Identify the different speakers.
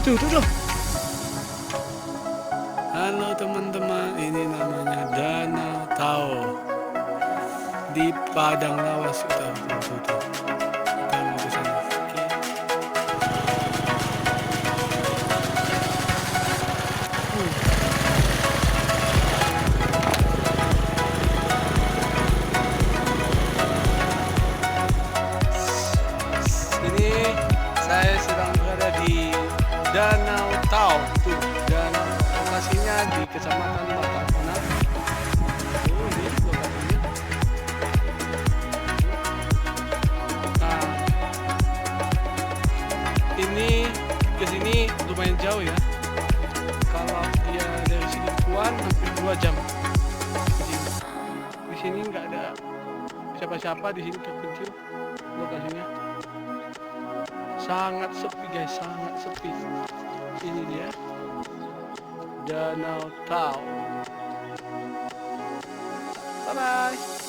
Speaker 1: Tuh. Halo teman-teman, ini namanya Danau Tao di Padang Lawas Utara. Tuh. Kita mau ke sana. Oke. Ini saya sedang berada di Danau Tao. Tuh, danau lokasinya di Kecamatan Matakunang. Oh, ini lokasinya. Nah, ini ke sini lumayan jauh ya. Kalau dia dari sini keluar hampir 2 jam. Di sini nggak ada siapa-siapa, di sini terpencil lokasinya. Sangat sepi guys, sangat sepi. Ini dia Danau Tao. Bye bye.